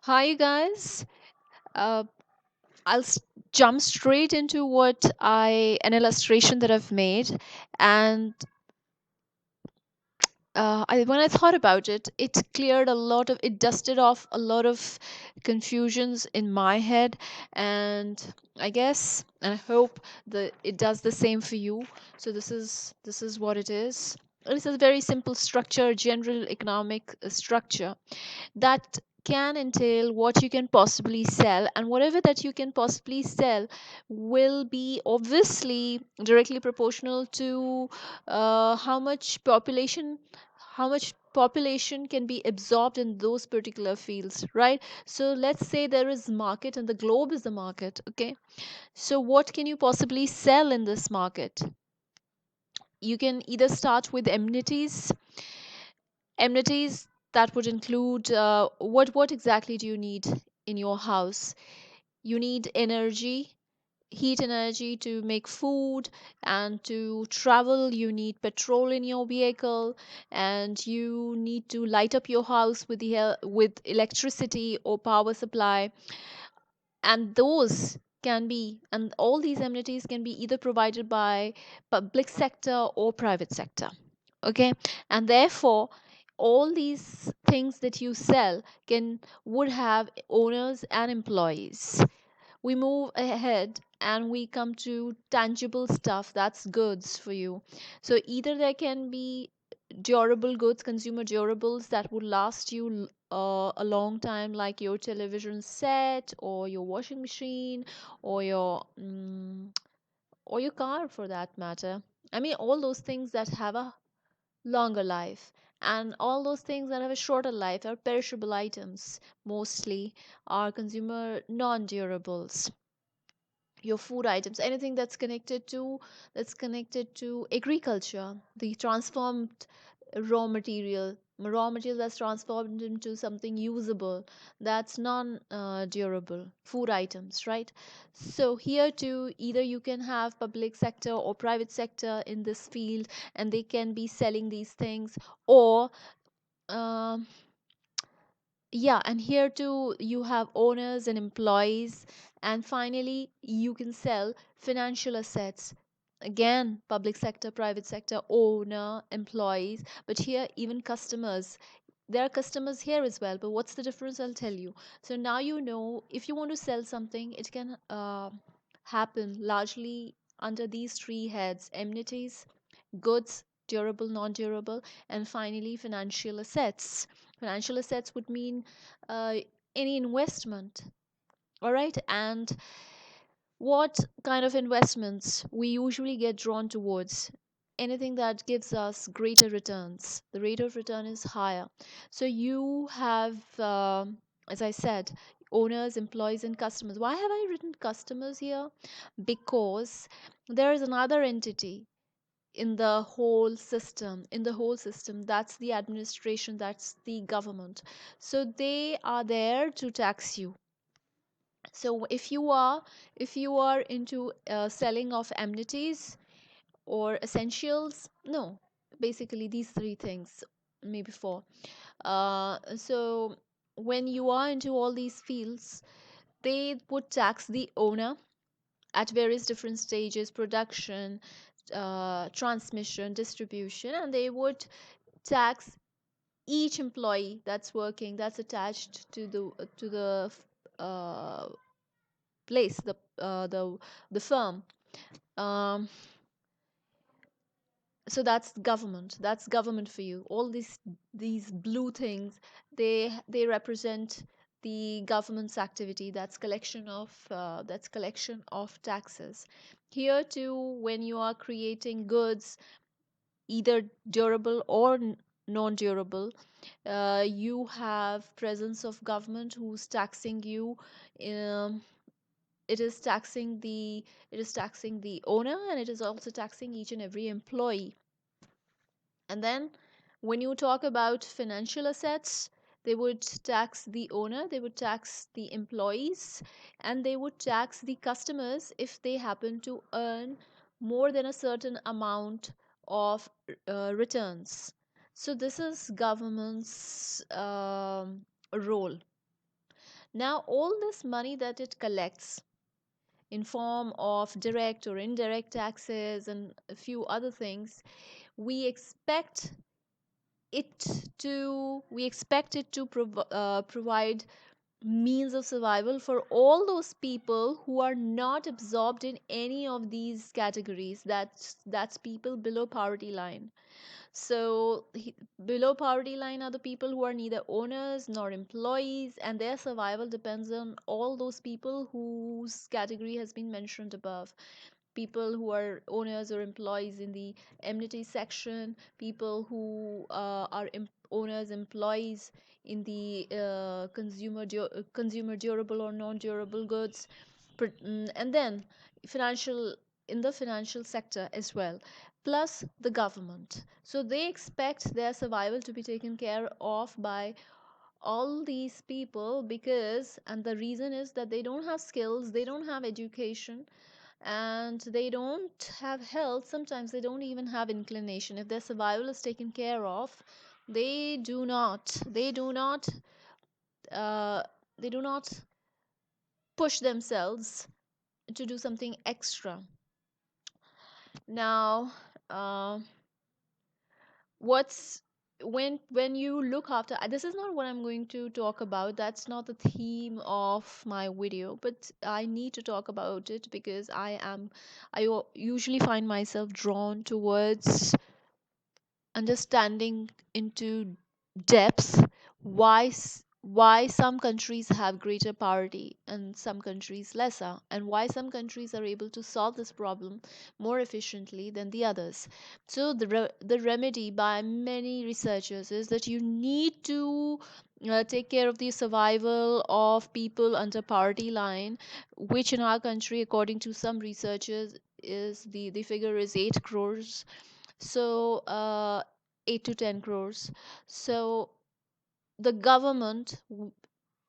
Hi, you guys. Uh, I'll jump straight into an illustration that I've made, and when I thought about it, it dusted off a lot of confusions in my head, and I guess, and I hope that it does the same for you. So this is what it is. It's a very simple structure, general economic structure that can entail what you can possibly sell, and whatever that you can possibly sell will be obviously directly proportional to how much population can be absorbed in those particular fields, right? So let's say there is market and the globe is the market. Okay, so what can you possibly sell in this market? You can either start with amenities that would include what exactly do you need in your house? You need energy, heat energy to make food, and to travel you need petrol in your vehicle, and you need to light up your house with with electricity or power supply. And all these amenities can be either provided by public sector or private sector. Okay, and therefore all these things that you sell can would have owners and employees. We move ahead and we come to tangible stuff, that's goods for you. So either there can be durable goods, consumer durables that would last you a long time, like your television set or your washing machine or your car for that matter. I mean, all those things that have a longer life, and all those things that have a shorter life are perishable items, mostly are consumer non-durables. Your food items, anything that's connected to agriculture, the transformed raw material that's transformed into something usable, that's non durable food items, right? So here too, either you can have public sector or private sector in this field, and they can be selling these things, or um, yeah, and here too you have owners and employees, and finally you can sell financial assets. Again, public sector, private sector, owner, employees, but here even customers. There are customers here as well, but what's the difference? I'll tell you. So now you know, if you want to sell something, it can happen largely under these three heads: amenities, goods, durable, non-durable, and finally financial assets. Financial assets would mean uh, any investment. All right, and what kind of investments we usually get drawn towards? Anything that gives us greater returns. The rate of return is higher. So you have, as I said, owners, employees, and customers. Why have I written customers here? Because there is another entity in the whole system, that's the administration, that's the government. So they are there to tax you. So if you are into selling of amenities or essentials, no, basically these three things, maybe four. So when you are into all these fields, they would tax the owner at various different stages: production, transmission, distribution, and they would tax each employee that's working, that's attached to the place, the firm. um, so that's government for you. All these blue things, they represent the government's activity. That's collection of taxes. Here too, when you are creating goods, either durable or non-durable, you have presence of government who's taxing you. um, it is taxing the owner, and it is also taxing each and every employee. And then when you talk about financial assets, they would tax the owner, they would tax the employees, and they would tax the customers if they happen to earn more than a certain amount of returns. So this is government's role. Now all this money that it collects in form of direct or indirect taxes and a few other things, we expect we expect it to provide means of survival for all those people who are not absorbed in any of these categories. That's people below poverty line. So below poverty line are the people who are neither owners nor employees, and their survival depends on all those people whose category has been mentioned above. People who are owners or employees in the amenity section, people who are owners, employees in the consumer durable or non-durable goods, and then financial in the financial sector as well, plus the government. So they expect their survival to be taken care of by all these people, because and the reason is that they don't have skills, they don't have education, and they don't have health. Sometimes they don't even have inclination. If their survival is taken care of, they do not uh, they do not push themselves to do something extra. Now, uh, what's when you look after, this is not what I'm going to talk about, that's not the theme of my video, but I need to talk about it because usually find myself drawn towards understanding into depth why some countries have greater poverty and some countries lesser, and why some countries are able to solve this problem more efficiently than the others. So the remedy by many researchers is that you need to take care of the survival of people under poverty line, which in our country, according to some researchers, is the figure is 8 crores. So 8 to 10 crores. So the government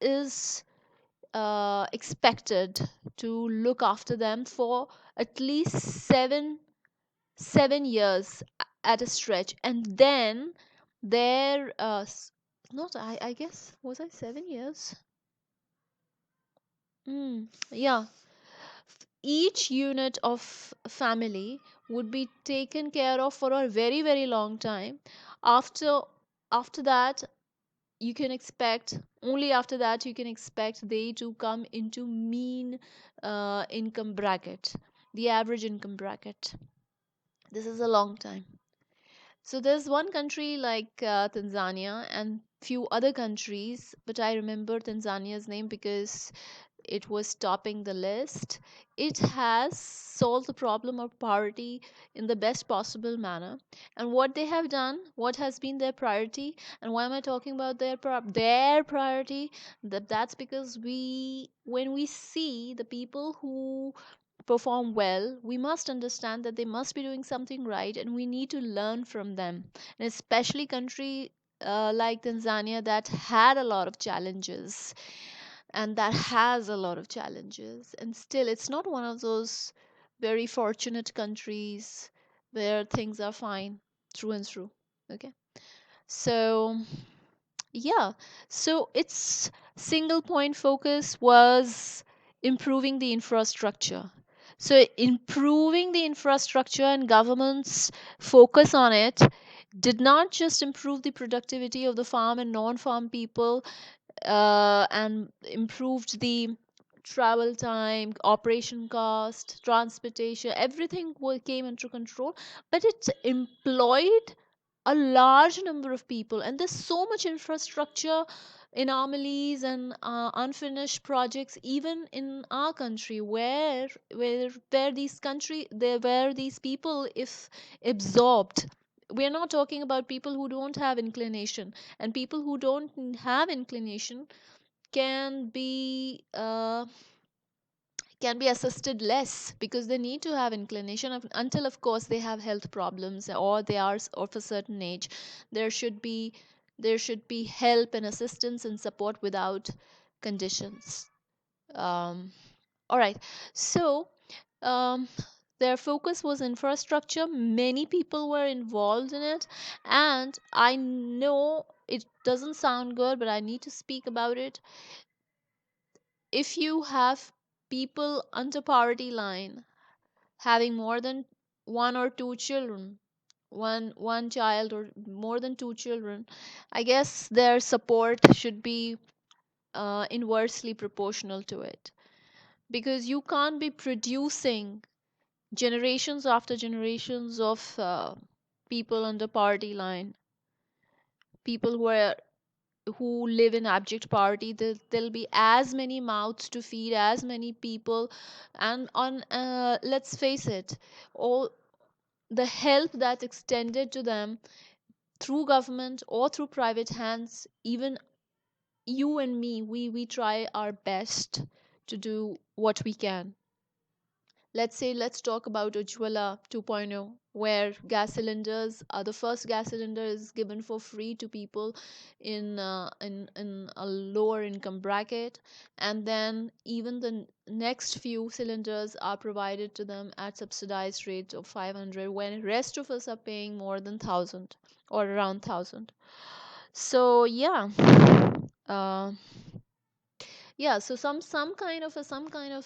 is expected to look after them for at least 7 years at a stretch, and then their not I guess, was I 7 years? Yeah, each unit of family would be taken care of for a very very long time. After after that, you can expect only after that you can expect they to come into mean income bracket, the average income bracket. This is a long time. So there's one country like Tanzania and few other countries, but I remember Tanzania's name because it was topping the list. It has solved the problem of poverty in the best possible manner. And what they have done, what has been their priority, and why am I talking about their priority? That's because when we see the people who perform well, we must understand that they must be doing something right, and we need to learn from them. And especially country like Tanzania that had a lot of challenges, and that has a lot of challenges, and still it's not one of those very fortunate countries where things are fine through and through. Okay, so yeah, so its single point focus was improving the infrastructure. So improving the infrastructure and government's focus on it did not just improve the productivity of the farm and non-farm people, and improved the travel time, operation cost, transportation, everything came under control, but it employed a large number of people. And there's so much infrastructure anomalies and unfinished projects even in our country, where these country there where these people, if absorbed, we're not talking about people who don't have inclination, and people who don't have inclination can be uh, can be assisted less because they need to have inclination until of course they have health problems or they are of a certain age. there should be there should be help and assistance and support without conditions. um, all right, so um, their focus was infrastructure, many people were involved in it, and I know it doesn't sound good but I need to speak about it. If you have people under poverty line having more than one or two children, one child or more than two children, I guess their support should be inversely proportional to it, because you can't be producing generations after generations of people under poverty line, people who live in abject poverty. There'll be as many mouths to feed, as many people, and on let's face it, all the help that's extended to them through government or through private hands, even you and me, we try our best to do what we can. Let's say, let's talk about Ujjwala 2.0, where gas cylinders are the first gas cylinder is given for free to people in a lower income bracket, and then even the next few cylinders are provided to them at subsidized rate of 500, when rest of us are paying more than 1000 or around 1000. So yeah, uh, yeah, so some kind of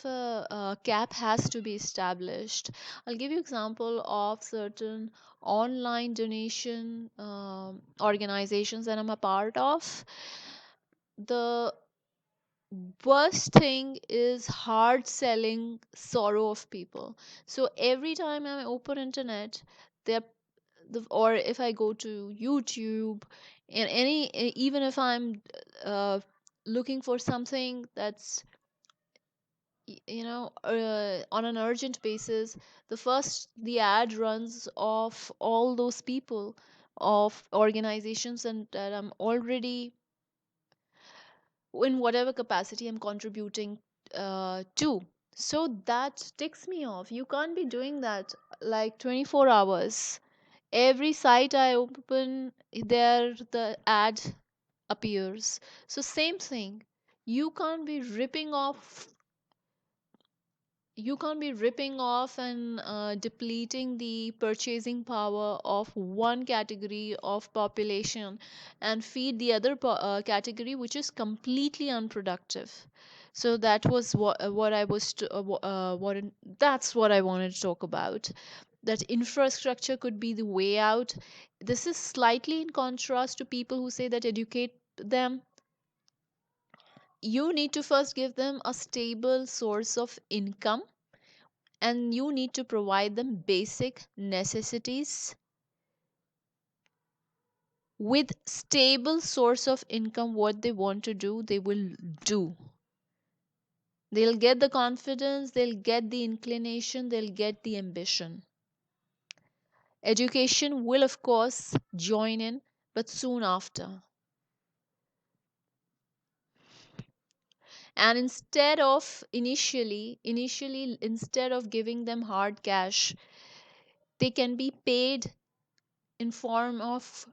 a cap has to be established. I'll give you example of certain online donation organizations that I'm a part of. The worst thing is hard selling sorrow of people. So every time I open internet, there or if I go to YouTube, and even if I'm looking for something that's on an urgent basis, the ad runs of all those people, of organizations, and that I'm already in whatever capacity I'm contributing to. So that ticks me off. You can't be doing that like 24 hours. Every site I open, there the ad appears. So same thing. You can't be ripping off and depleting the purchasing power of one category of population and feed the other category, which is completely unproductive. So that was what I was to, that's what I wanted to talk about, that infrastructure could be the way out. This is slightly in contrast to people who say that educate them. You need to first give them a stable source of income, and you need to provide them basic necessities. With stable source of income, what they want to do, they will do. They'll get the confidence, they'll get the inclination, they'll get the ambition. Education will of course join in, but soon after. And initially instead of giving them hard cash, they can be paid in form of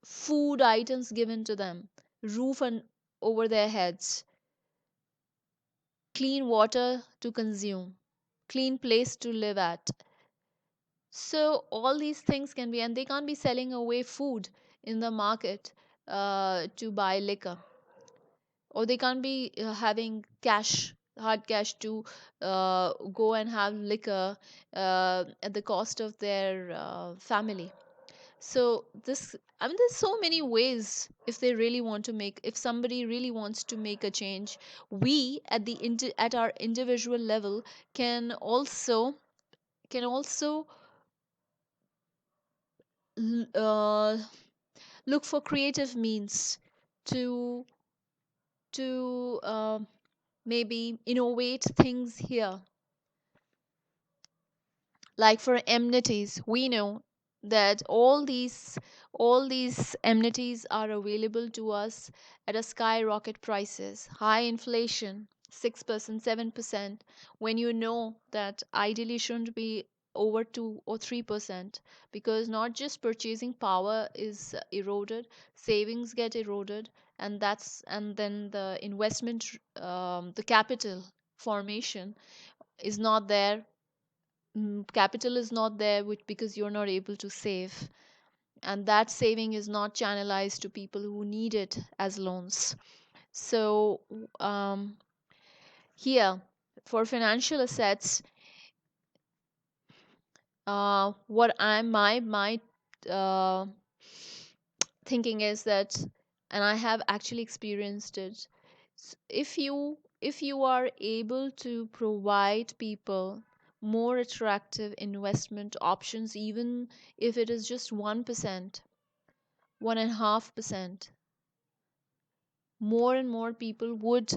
food items given to them, roof and over their heads, clean water to consume, clean place to live at. So all these things can be, and they can't be selling away food in the market to buy liquor, or they can't be having hard cash to go and have liquor at the cost of their family. So this, I mean, there's so many ways. If somebody really wants to make a change, we at at our individual level can also l- uh, look for creative means to maybe innovate things here. Like for amenities, we know that all these amenities are available to us at a skyrocket prices, high inflation, 6% 7%, when you know that ideally shouldn't be over 2 or 3, because not just purchasing power is eroded, savings get eroded, and then the investment, the capital formation is not there. Capital is not there, which because you're not able to save, and that saving is not channelized to people who need it as loans. So Here, for financial assets, what I'm my uh, thinking is that, and I have actually experienced it, if you are able to provide people more attractive investment options, even if it is just 1%, 1.5%, more and more people would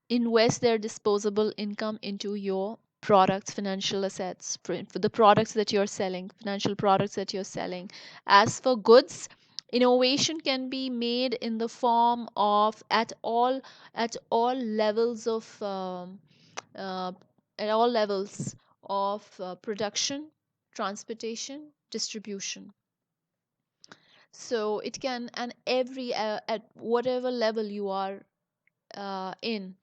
invest their disposable income into your products, financial assets, for the products that you're selling, financial products that you're selling. As for goods, innovation can be made in the form of at all levels of uh, at all levels of production, transportation, distribution. So it can, and every at whatever level you are in,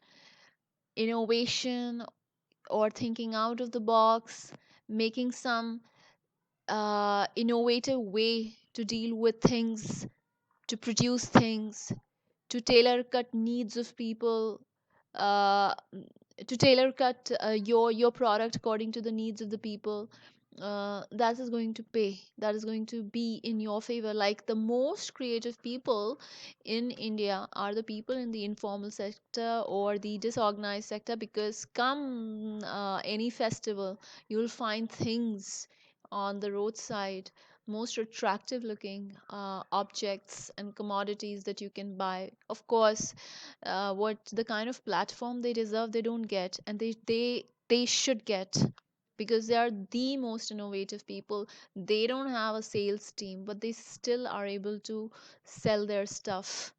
innovation or thinking out of the box, making some innovative way to deal with things, to produce things, to tailor cut needs of people, uh, to tailor cut your product according to the needs of the people. That is going to pay, that is going to be in your favor. Like, the most creative people in India are the people in the informal sector or the disorganized sector, because come any festival, you'll find things on the roadside, most attractive looking objects and commodities that you can buy. Of course, what the kind of platform they deserve, they don't get, and they should get, because they are the most innovative people. They don't have a sales team, but they still are able to sell their stuff.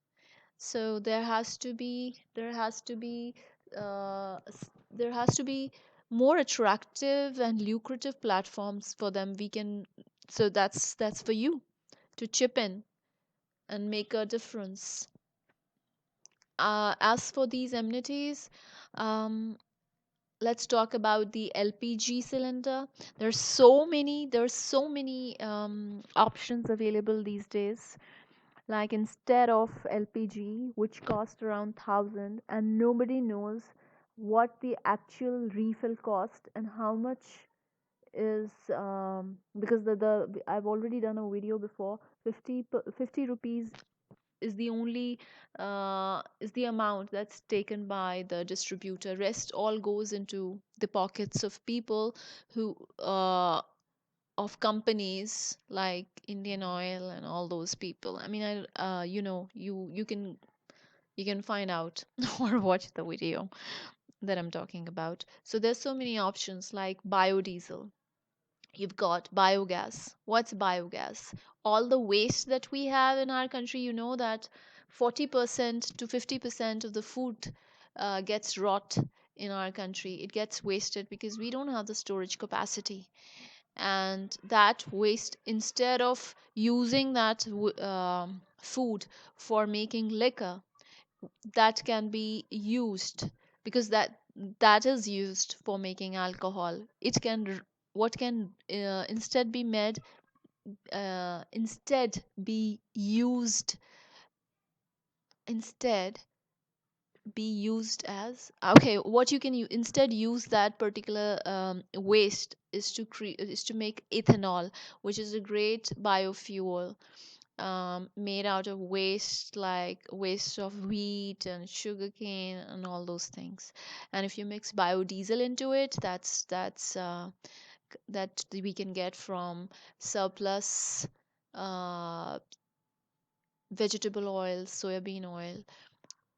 So there has to be more attractive and lucrative platforms for them. We can, so that's for you to chip in and make a difference. As for these amenities, um, let's talk about the LPG cylinder. There's so many options available these days. Like, instead of LPG, which cost around 1,000, and nobody knows what the actual refill cost and how much is, because the I've already done a video before. 50 rupees is the only is the amount that's taken by the distributor. Rest all goes into the pockets of people who of companies like Indian Oil and all those people. I mean, you can find out or watch the video that I'm talking about. So there's so many options like biodiesel. You've got biogas. What's biogas? All the waste that we have in our country, you know that 40% to 50% of the food gets rot in our country. It gets wasted because we don't have the storage capacity. And that waste, instead of using that food for making liquor, that can be used, because that is used for making alcohol. It can what can instead be used instead be used as, okay, what you can instead use that particular waste is to create, is to make ethanol, which is a great biofuel, made out of waste, like waste of wheat and sugarcane and all those things. And if you mix biodiesel into it, that we can get from surplus uh, vegetable oil, soybean oil.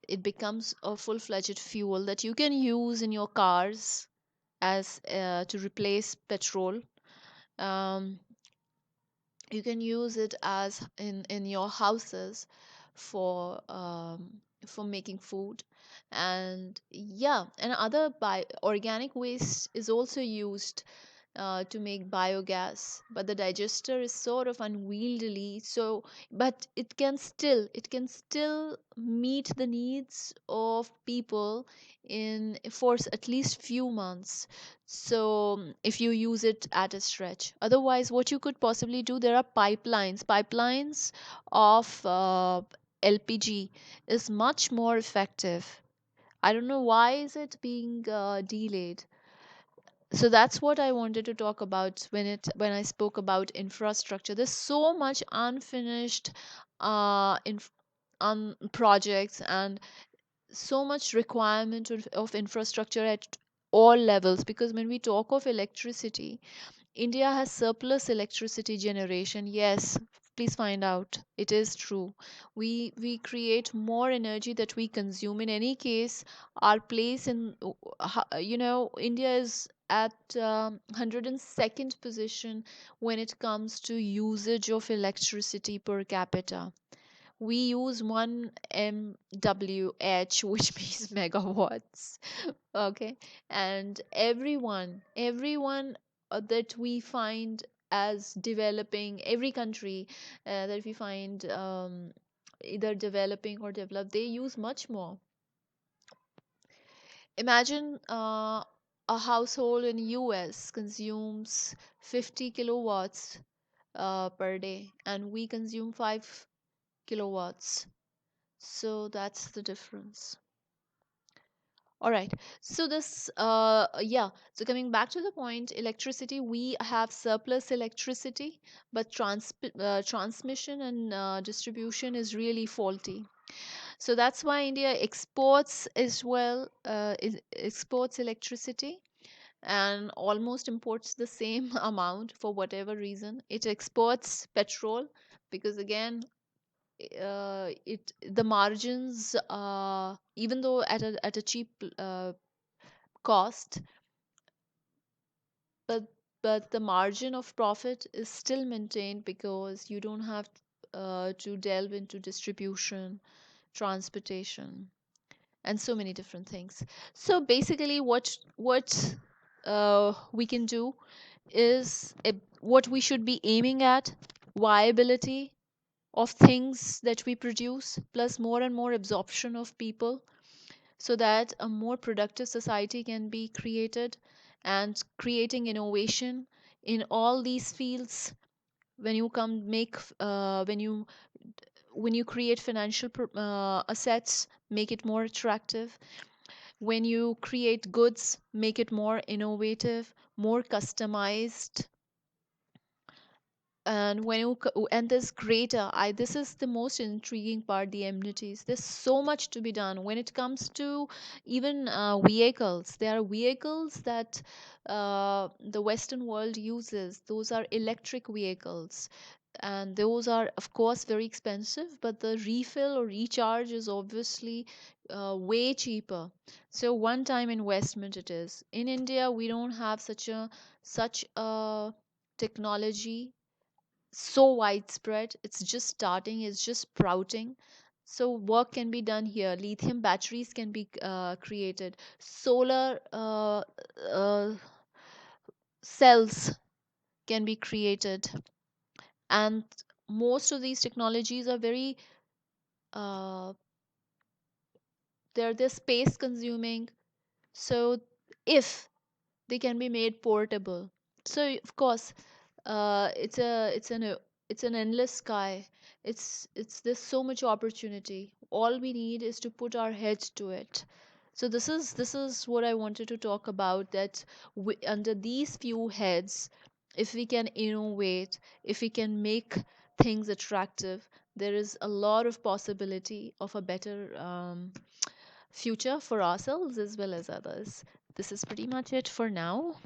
It becomes a full-fledged fuel that you can use in your cars as to replace petrol. Um, you can use it as in your houses for for making food. And yeah, and other organic waste is also used to make biogas, but the digester is sort of unwieldy. So, but it can still meet the needs of people in for at least few months. So if you use it at a stretch, otherwise what you could possibly do, there are pipelines of LPG is much more effective. I don't know why is it being delayed. So that's what I wanted to talk about when I spoke about infrastructure. There's so much unfinished in projects, and so much requirement of infrastructure at all levels, because when we talk of electricity, India has surplus electricity generation. Yes, please find out. It is true. We create more energy that we consume. In any case, our place in India is at 102nd position when it comes to usage of electricity per capita. We use 1 MWH, which means megawatts. Okay. And everyone that we find as developing, every country that we find either developing or developed, they use much more. Imagine a household in US consumes 50 kilowatts per day, and we consume 5 kilowatts. So that's the difference. All right. So yeah. So coming back to the point, electricity, we have surplus electricity, but transmission and distribution is really faulty. So that's why India exports as well, exports electricity and almost imports the same amount for whatever reason. It exports petrol because again, it the margins, even though at a cheap cost, but the margin of profit is still maintained because you don't have to delve into distribution, transportation, and so many different things. So basically, what we can do is what we should be aiming at: viability of things that we produce, plus more and more absorption of people, so that a more productive society can be created, and creating innovation in all these fields. When you come make when you create financial assets, make it more attractive. When you create goods, make it more innovative, more customized. And when you and this greater, I this is the most intriguing part, the amenities. There's so much to be done when it comes to even vehicles. There are vehicles that the western world uses. Those are electric vehicles, and those are of course very expensive, but the refill or recharge is obviously way cheaper. So one time investment it is. In India, we don't have such a technology so widespread. It's just starting, it's just sprouting. So work can be done here. Lithium batteries can be created. Solar cells can be created. And most of these technologies are very uh, they're space consuming. So if they can be made portable, so of course it's an endless sky. It's There's so much opportunity. All we need is to put our heads to it. So this is what I wanted to talk about, that under these few heads, if we can innovate, if we can make things attractive, there is a lot of possibility of a better future for ourselves as well as others. This is pretty much it for now.